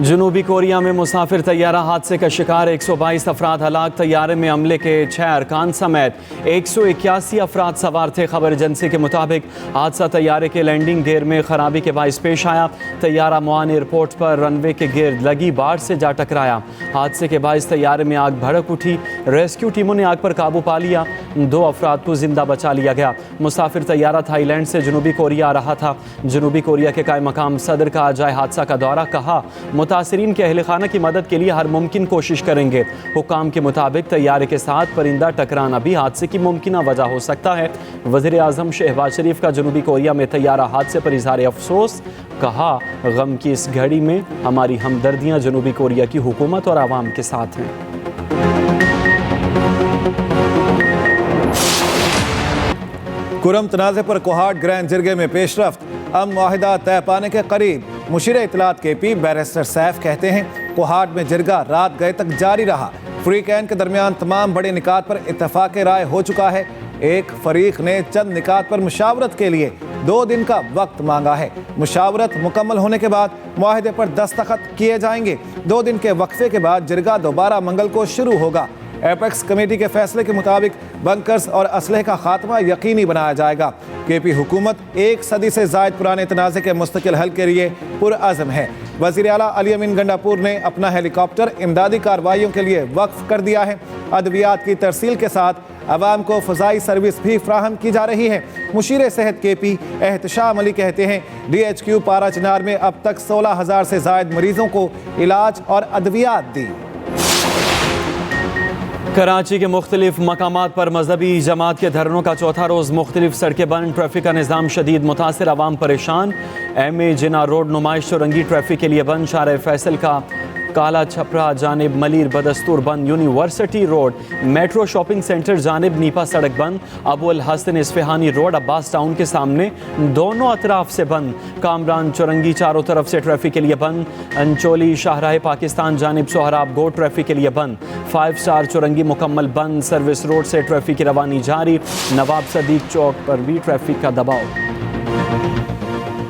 जनूबी कोरिया में मुसाफिर तैयारा हादसे का शिकार 122 अफराद हलाक। तैयारे में अमले के 6 अरकान समेत 181 अफराद सवार थे। खबर एजेंसी के मुताबिक हादसा तैयारे के लैंडिंग गियर में खराबी के बाइस पेश आया। तैयारा मुआन एयरपोर्ट पर रनवे के गिर्द लगी बाड़ से जा टकराया। हादसे के बाइस तैयारे में आग भड़क उठी। रेस्क्यू टीमों ने आग पर काबू पा लिया। 2 अफराद को जिंदा बचा लिया गया। मुसाफिर तैयारा थाईलैंड से जनूबी कोरिया आ रहा था। जनूबी कोरिया के कायम मकाम सदर का आज आए हादसा का दौरा। कहा मुतासिरीन के अहल खाना की मदद के लिए हर मुमकिन कोशिश करेंगे। हुकाम के मुताबिक तैयारे के साथ परिंदा टकराना भी हादसे की मुमकिन वजह हो सकता है। वज़ीर आज़म शहबाज शरीफ का जनूबी कोरिया में तैयारा हादसे पर इज़हार अफसोस। कहा गम की इस घड़ी में हमारी हमदर्दियाँ जनूबी कोरिया की हुकूमत और आवाम के साथ हैं। कुरम तनाज़े पर कोहाट ग्रैंड जिरगे में पेशरफ्त। अमन मुआहिदा तय पाने के करीब। मुशीर इत्तलात KP बैरिस्टर सैफ कहते हैं कोहाट में जिरगा रात गए तक जारी रहा। फ्रीकैन के दरमियान तमाम बड़े निकात पर इत्तफाक राय हो चुका है। एक फरीक ने चंद निकात पर मुशावरत के लिए 2 दिन का वक्त मांगा है। मुशावरत मुकम्मल होने के बाद मुआहिदे पर दस्तखत किए जाएंगे। 2 दिन के वक्फे के बाद जिरगा दोबारा मंगल को शुरू होगा। एपेक्स कमेटी के फैसले के मुताबिक बंकर्स और असलहे का खात्मा यकीनी बनाया जाएगा। KP हुकूमत 1 सदी से जायद पुराने तनाज़े के मुस्तकिल हल के लिए पुरअज़म है। वज़ीर आला अली अमीन गंडापुर ने अपना हेलीकॉप्टर इमदादी कार्रवाइयों के लिए वक्फ कर दिया है। अद्वियात की तरसील के साथ अवाम को फ़ज़ाई सर्विस भी फ्राहम की जा रही है। मुशीर सेहत KP एहतशाम अली कहते हैं DHQ पारा चिनार में अब तक 16,000 से जायद मरीजों को इलाज और अद्वियात दी। कराची के मुख्तलिफ मकामात पर मजहबी जमात के धरनों का चौथा रोज़ मुख्तलिफ सड़कें बंद। ट्रैफिक का निज़ाम शदीद मुतासिर, आवाम परेशान। MA जिना रोड नुमाइश चौरंगी ट्रैफिक के लिए बंद। शाह फैसल का काला छपरा जानिब मलिर बदस्तूर बंद। University road metro shopping centre जानिब नीपा सड़क बंद। अबुल हसन इस्फहानी रोड अब्बास टाउन के सामने दोनों अतराफ से बंद। कामरान चौरंगी चारों तरफ से ट्रैफिक के लिए बंद। अंचोली शाहराह पाकिस्तान जानिब सोहराब गो ट्रैफिक के लिए बंद। 5 स्टार चौरंगी मुकम्मल बंद। सर्विस रोड से ट्रैफिक की रवानी जारी। नवाब सदीक चौक पर भी ट्रैफिक का दबाव।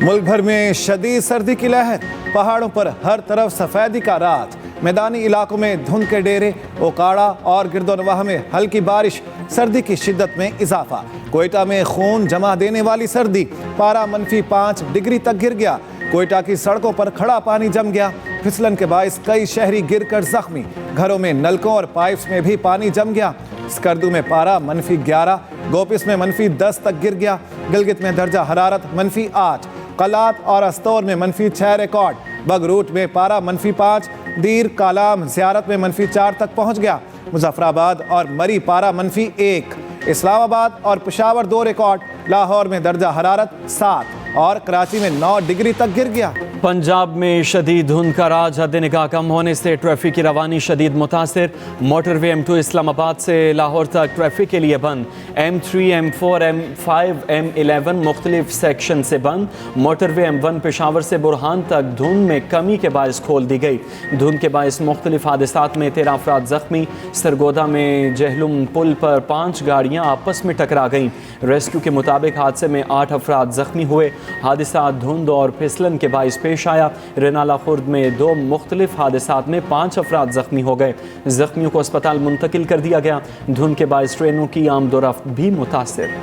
मुल्क भर में शदीद सर्दी की लहर। पहाड़ों पर हर तरफ सफेदी का राज। मैदानी इलाकों में धुंध के डेरे, ओकाड़ा और गिरदोनवाह में हल्की बारिश। सर्दी की शिद्दत में इजाफा। कोयटा में खून जमा देने वाली सर्दी। पारा -5 डिग्री तक गिर गया। कोयटा की सड़कों पर खड़ा पानी जम गया। फिसलन के बायस कई शहरी गिरकर जख्मी। घरों में नलकों और पाइप्स में भी पानी जम गया। स्कर्दू में पारा -11, गोपिस में -10 तक गिर गया। गिलगित में दर्जा हरारत -8, कलात और अस्तौर में -6 रिकॉर्ड। बगरूट में पारा -5, दीर कालाम ज़ियारत में -4 तक पहुंच गया। मुजफ्फराबाद और मरी पारा -1, इस्लामाबाद और पेशावर 2 रिकॉर्ड। लाहौर में दर्जा हरारत 7 और कराची में 9 डिग्री तक गिर गया। पंजाब में शदीद धुंध का राज। हद निगाह कम होने से ट्रैफिक की रवानी शदीद मुतासिर। मोटरवे M2 इस्लामाबाद से लाहौर तक ट्रैफिक के लिए बंद। M3, M4, M5, M11 मुख्तलिफ सेक्शन से बंद। मोटरवे M1 पेशावर से बुरहान तक धुंध में कमी के बायस खोल दी गई। धुंध के बायस मुख्तलिफ हादसात में 13 अफराद जख्मी। सरगोदा में जहलुम पुल पर 5 गाड़ियाँ आपस में टकरा गईं। रेस्क्यू के मुताबिक हादसे में 8 अफराद जख्मी हुए। हादसा धुंध और फिसलन के बायस पेश आया। रेनाला खुर्द में 2 मुख्तलिफ हादसात में 5 अफराद जख्मी हो गए। जख्मियों को अस्पताल मुंतकिल कर दिया गया। धुंध के बायस ट्रेनों की आमदोरफ्त भी मुतासिर।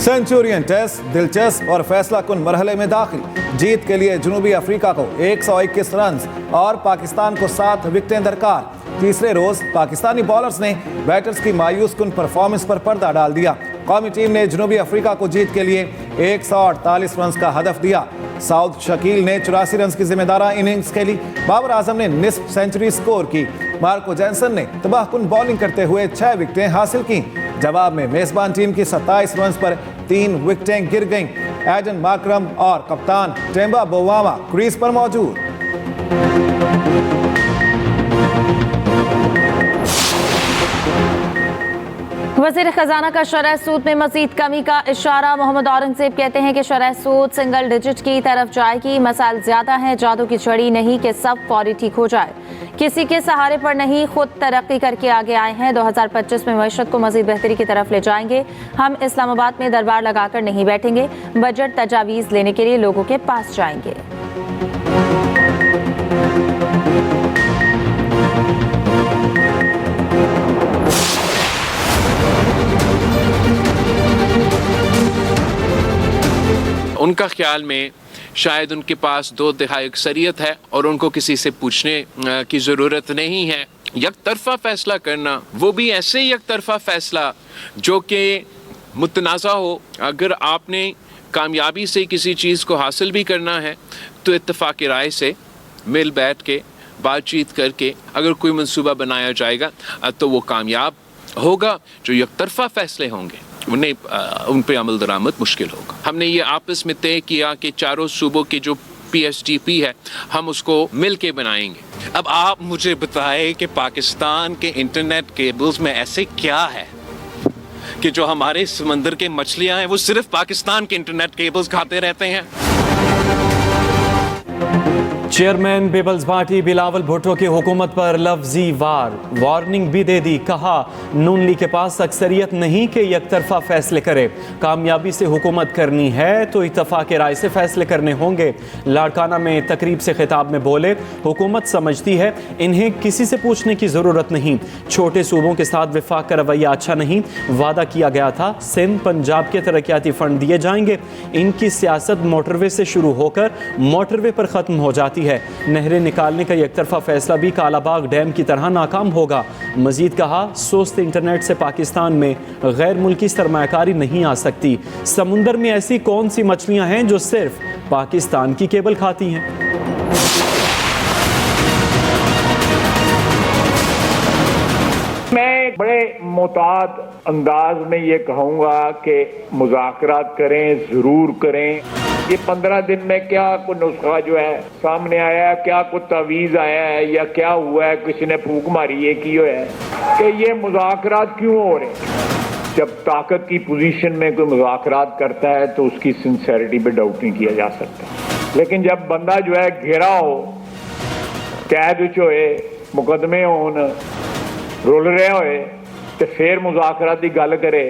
सेंचुरियन टेस्ट दिलचस्प और फैसला कुन मरहले में दाखिल। जीत के लिए जनूबी अफ्रीका को 121 रन और पाकिस्तान को 7 विकेटें दरकार। तीसरे रोज पाकिस्तानी बॉलर्स ने बैटर्स की मायूस कुन परफॉर्मेंस पर पर्दा डाल दिया। कौमी टीम ने जनूबी अफ्रीका को जीत के लिए 148 रन का हदफ दिया। साउथ शकील ने 84 रन की जिम्मेदार इनिंग्स खेली। बाबर आजम ने निस्फ सेंचुरी स्कोर की। मार्को जैनसन ने तबाहकुन बॉलिंग करते हुए 6 विकेटें हासिल की। जवाब में मेजबान टीम की 27 रन पर 3 विकेटें गिर गईं। एडन मार्करम और कप्तान टेम्बा बोवामा क्रीज पर मौजूद। वज़ीर खजाना का शरह सूद में मजीद कमी का इशारा। मोहम्मद औरंगजेब कहते हैं कि शरह सूद सिंगल डिजिट की तरफ जाएगी। मसाइल ज्यादा हैं, जादू की छड़ी नहीं कि सब फौरी ठीक हो जाए। किसी के सहारे पर नहीं, खुद तरक्की करके आगे आए हैं। 2025 में मईशत को मजीद बेहतरी की तरफ ले जाएंगे। हम इस्लामाबाद में दरबार लगाकर नहीं बैठेंगे, बजट तजावीज़ लेने के लिए लोगों के पास जाएंगे। उनका ख्याल में शायद उनके पास 2 तिहाई अक्सरियत है और उनको किसी से पूछने की ज़रूरत नहीं है। एक तरफ़ा फ़ैसला करना, वो भी ऐसे ही एक तरफ़ा फ़ैसला जो कि मुतनाज़ा हो। अगर आपने कामयाबी से किसी चीज़ को हासिल भी करना है तो इत्तेफ़ाक़ राय से मिल बैठ के बातचीत करके अगर कोई मंसूबा बनाया जाएगा तो वो कामयाब होगा। जो एक तरफ़ा फ़ैसले होंगे उन पे अमल दरामद मुश्किल होगा। हमने ये आपस में तय किया कि चारों सूबों के जो PSTP है हम उसको मिल के बनाएंगे। अब आप मुझे बताएं कि पाकिस्तान के इंटरनेट केबल्स में ऐसे क्या है कि जो हमारे समंदर के मछलियां हैं वो सिर्फ पाकिस्तान के इंटरनेट केबल्स खाते रहते हैं। Chairman people's party Bilawal Bhutto की हुकूमत पर लफ्जी वार्निंग भी दे दी। कहा नून लीग के पास अक्सरियत नहीं कि एक तरफा फैसले करे। कामयाबी से हुकूमत करनी है तो इत्तफाक राय से फैसले करने होंगे। लाड़काना में तकरीब से खिताब में बोले, हुकूमत समझती है इन्हें किसी से पूछने की ज़रूरत नहीं। छोटे सूबों के साथ विफाक का रवैया अच्छा नहीं। वादा किया गया था सिंध पंजाब के तरक्याती फंड दिए जाएंगे। इनकी सियासत मोटरवे से शुरू होकर मोटरवे पर ख़त्म हो जाती है। नहरें निकालने का एक तरफा फैसला भी कालाबाग डैम की तरह नाकाम होगा। मजीद कहा सुस्त इंटरनेट से पाकिस्तान में गैर मुल्की सरमायाकारी नहीं आ सकती। समुंदर में ऐसी कौन सी मछलियां हैं जो सिर्फ पाकिस्तान की केबल खाती हैं? मैं बड़े मोहतात अंदाज में ये कहूँगा कि मुज़ाकरात करें, ज़रूर करें। ये 15 दिन में क्या कोई नुस्खा जो है सामने आया है, क्या कोई तावीज़ आया है या क्या हुआ है, किसी ने फूक मारी है की है कि ये मुज़ाकरात क्यों हो रहे हैं? जब ताकत की पोजीशन में कोई मुज़ाकरात करता है तो उसकी सिंसेरिटी पे डाउट नहीं किया जा सकता। लेकिन जब बंदा जो है घेरा हो, कैद होए, मुकदमे होन, रुल रहे होए तो फिर मुज़ाकरात की गल करे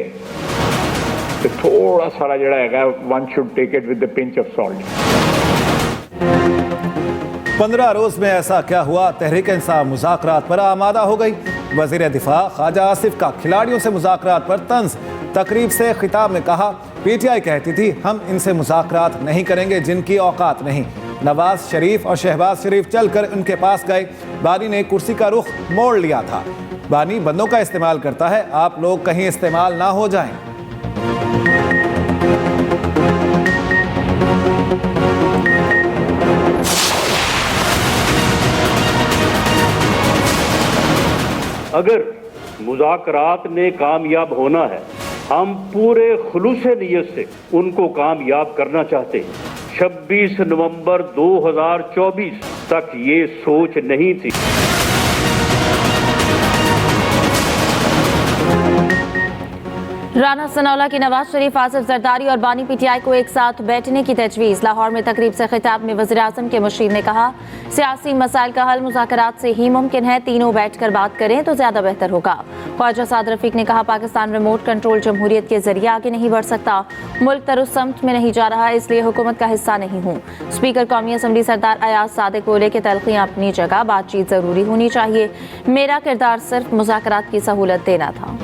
तो थोड़ा सारा जड़ा है one should take it with the pinch of salt. 15 रोज में ऐसा क्या हुआ? तहरीक इंसाफ मुज़ाकरात पर आमादा हो गई। वज़ीर दिफा ख्वाजा आसिफ का खिलाड़ियों से मुज़ाकरात पर तंज। तकरीब से खिताब में कहा PTI कहती थी हम इनसे मुज़ाकरात नहीं करेंगे जिनकी औकात नहीं। नवाज शरीफ और शहबाज शरीफ चलकर उनके पास गए। बानी ने कुर्सी का रुख मोड़ लिया था। बानी बंदों का इस्तेमाल करता है, आप लोग कहीं इस्तेमाल ना हो जाएं। अगर मुज़ाकरात ने कामयाब होना है, हम पूरे खुलूस नियत से उनको कामयाब करना चाहते हैं। 26 नवंबर 2024 तक ये सोच नहीं थी। राना सनौला की नवाज शरीफ, आसिफ जरदारी और बानी PTI को एक साथ बैठने की तजवीज़। लाहौर में तकरीब से खिताब में वज़ीर आज़म के मुशीर ने कहा सियासी मसाइल का हल मुज़ाकरात से ही मुमकिन है। तीनों बैठकर बात करें तो ज़्यादा बेहतर होगा। ख्वाजा साद रफ़ीक ने कहा पाकिस्तान रिमोट कंट्रोल जमहूरियत के जरिए आगे नहीं बढ़ सकता। मुल्क तरुसमत में नहीं जा रहा, इसलिए हुकूमत का हिस्सा नहीं हूँ। स्पीकर कौमी असम्बली सरदार अयाज सादिक बोले कि तलखियाँ अपनी जगह, बातचीत ज़रूरी होनी चाहिए। मेरा किरदार सिर्फ मुज़ाकरात की सहूलत देना था।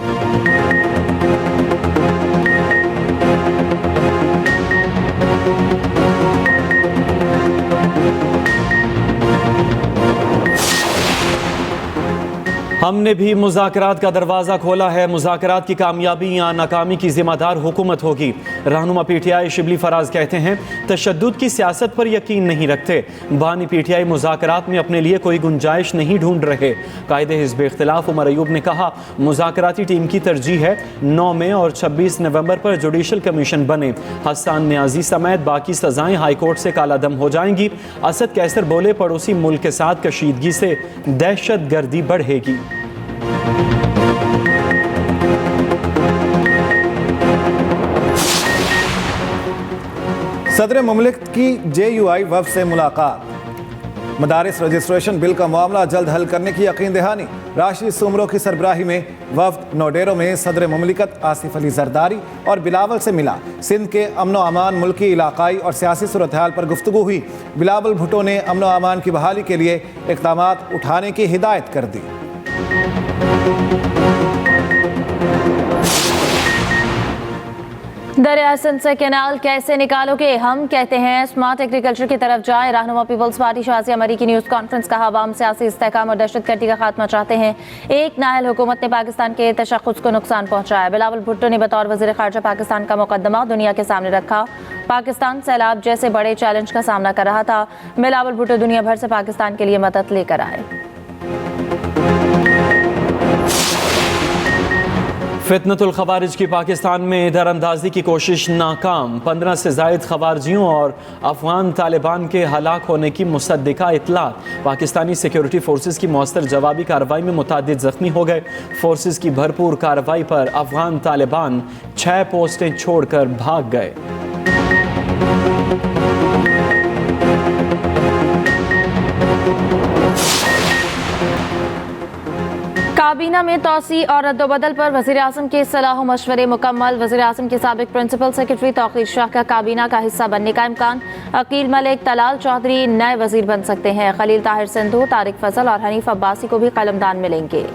हमने भी मुज़ाकरात का दरवाज़ा खोला है। मुज़ाकरात की कामयाबी या नाकामी की ज़िम्मेदार हुकूमत होगी। रहनुमा PTI शिबली फराज कहते हैं तशद्दुद की सियासत पर यकीन नहीं रखते। बानी PTI मुज़ाकरात में अपने लिए कोई गुंजाइश नहीं ढूंढ रहे। कायदे हिज़्ब इख्तिलाफ उमर अयूब ने कहा मुज़ाकराती टीम की तरजीह है 9 मई और 26 नवंबर पर जुडिशल कमीशन बने। हसन न्याजी समेत बाकी सजाएं हाईकोर्ट से कालादम हो जाएंगी। असद कैसर बोले पड़ोसी मुल्क के साथ कशीदगी से दहशत गर्दी बढ़ेगी। सदर मुमलिकत की JUI वफ़द से मुलाकात। मदारिस रजिस्ट्रेशन बिल का मामला जल्द हल करने की यकीन दहानी। राशिद सुमरो की सरबराही में वफ़द नोडेरो में सदर मुमलिकत आसिफ अली जरदारी और बिलावल से मिला। सिंध के अमन व अमान, मुल्की, इलाकाई और सियासी सूरत हाल पर गुफ्तगू हुई। बिलावल भुट्टो ने अमन व अमान की बहाली के लिए इक़दामात उठाने की हिदायत कर दी। दरिया सिंध से कैनाल कैसे निकालोगे? हम कहते हैं स्मार्ट एग्रीकल्चर की तरफ जाएं। रहनुमा पीपल्स पार्टी शाजिया मरी की न्यूज़ कॉन्फ्रेंस का अवाम सियासी इस्तेहकाम और दहशतगर्दी का खात्मा चाहते हैं। एक नाअहल हुकूमत ने पाकिस्तान के तशख़्ख़ुस को नुकसान पहुंचाया। बिलावल भुट्टो ने बतौर वज़ीर ख़ारजा पाकिस्तान का मुकदमा दुनिया के सामने रखा। पाकिस्तान सैलाब जैसे बड़े चैलेंज का सामना कर रहा था। बिलावल भुट्टो दुनिया भर से पाकिस्तान के लिए मदद लेकर आए। फितनतुल खवारिज की पाकिस्तान में दरअंदाजी की कोशिश नाकाम। 15 से ज़ायद खवारिजियों और अफगान तालिबान के हलाक होने की मुसद्दिका इतलात। पाकिस्तानी सिक्योरिटी फोर्सेस की मौसर जवाबी कार्रवाई में मुतादिद ज़ख्मी हो गए। फोर्सेस की भरपूर कार्रवाई पर अफगान तालिबान 6 पोस्टें छोड़कर भाग गए। काबीना में तोसी और रद्दोबदल पर वज़ीर आज़म के सलाह मशवरे मुकम्मल। वज़ीर आज़म के साबिक प्रिंसिपल सेक्रेटरी तौक़ीर शाह का काबीना का हिस्सा बनने का इम्कान। अकील मलिक, तलाल चौधरी नए वज़ीर बन सकते हैं। खलील ताहिर सिंधु, तारिक फजल और हनीफ अब्बासी को भी कलमदान मिलेंगे।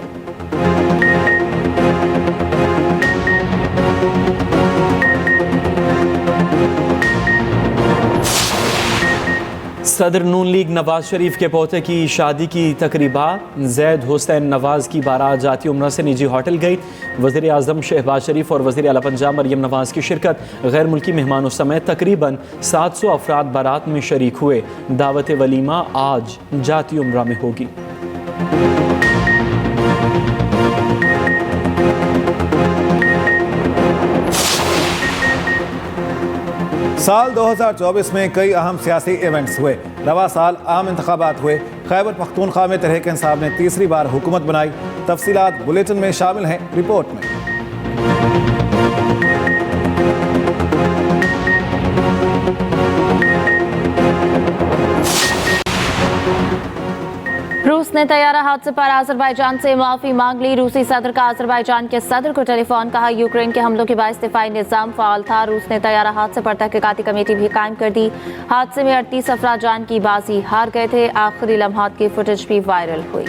सदर नून लीग नवाज शरीफ के पोते की शादी की तकरीबात। जैद हुसैन नवाज की बारात जाती उम्रा से निजी होटल गई। वज़ीर आज़म शहबाज शरीफ और वज़ीर आला पंजाब मरियम नवाज की शिरकत। गैर मुल्की मेहमानों समेत तकरीबन 700 अफराद बारात में शरीक हुए। दावत वलीमा आज जाती उम्रा में होगी। साल 2024 में कई अहम सियासी इवेंट्स हुए। रवा साल आम इंतखाबात हुए। खैबर पख्तूनख्वा में तहरीक इंसाफ ने तीसरी बार हुकूमत बनाई। तफसीलात बुलेटिन में शामिल हैं, रिपोर्ट में। रूस ने तैयारा हादसे पर अजरबैजान से माफी मांग ली। रूसी सदर का अजरबैजान के सदर को टेलीफोन। कहा यूक्रेन के हमलों के बायस दिफाई निज़ाम फ़ाल था। रूस ने तैयारा हादसे पर तहकीकाती कमेटी भी कायम कर दी। हादसे में 38 अफराद जान की बाजी हार गए थे। आखिरी लम्हात की फुटेज भी वायरल हुई।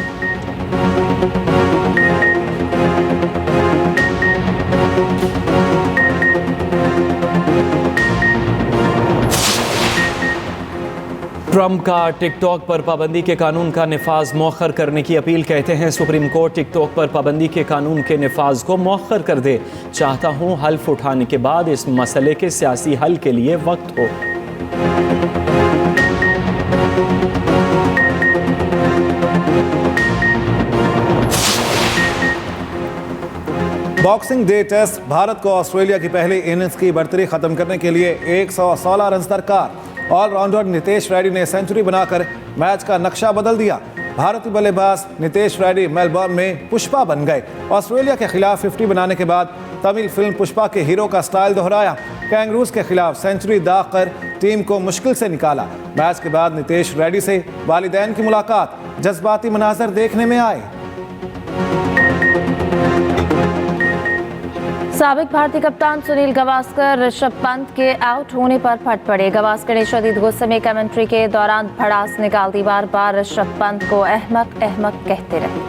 ट्रंप का टिकटॉक पर पाबंदी के कानून का निफाज मौखर करने की अपील। कहते हैं सुप्रीम कोर्ट टिकटॉक पर पाबंदी के कानून के निफाज को मौखर कर दे। चाहता हूं हल्फ उठाने के बाद इस मसले के सियासी हल के लिए वक्त हो। Boxing day test. भारत को ऑस्ट्रेलिया की पहली इनिंग्स की बढ़तरी खत्म करने के लिए 116 रन दरकार। ऑलराउंडर नितेश रेड्डी ने सेंचुरी बनाकर मैच का नक्शा बदल दिया। भारतीय बल्लेबाज नितेश रेड्डी मेलबर्न में पुष्पा बन गए। ऑस्ट्रेलिया के खिलाफ 50 बनाने के बाद तमिल फिल्म पुष्पा के हीरो का स्टाइल दोहराया। कैंगरूज के खिलाफ सेंचुरी दाग कर टीम को मुश्किल से निकाला। मैच के बाद नितेश रेड्डी से वालिदैन की मुलाकात। जज्बाती मनाजर देखने में आए। साबिक भारतीय कप्तान सुनील गावस्कर ऋषभ पंत के आउट होने पर फट पड़े। गावस्कर ने शदीद गुस्से में कमेंट्री के दौरान भड़ास निकाल दी। बार बार ऋषभ पंत को अहमक अहमक कहते रहे।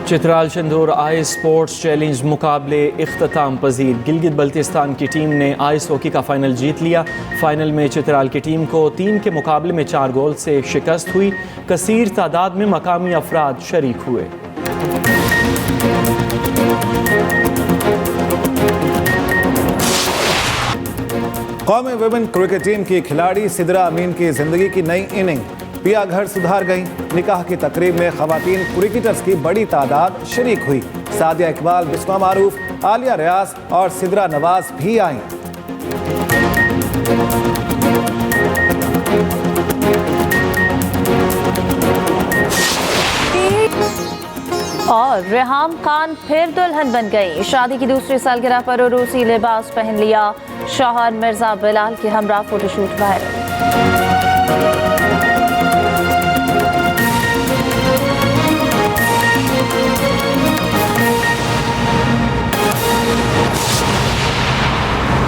Chitral Shandur ice sports challenge मुकाबले इख्तिताम पजीर। गिलगित बल्तिस्तान की टीम ने आइस हॉकी का फाइनल जीत लिया। फाइनल में चित्राल की टीम को 3 के मुकाबले में 4 गोल से शिकस्त हुई। कसीर तादाद में मकामी अफराद शरीक हुए। कौमी वुमेन क्रिकेट टीम की खिलाड़ी सिदरा अमीन की जिंदगी की नई इनिंग। पिया घर सुधार गई। निकाह की तकरीब में खवातीन क्रिकेटर्स की बड़ी तादाद शरीक हुई। सादिया इकबाल, बिस्मा मारूफ, आलिया रियाज और सिदरा नवाज भी आईं। रेहाम खान फिर दुल्हन बन गई। शादी की दूसरी सालगिरह पर रूसी लिबास पहन लिया। शौहर मिर्जा बिलाल के हमरा फोटोशूट वायरल।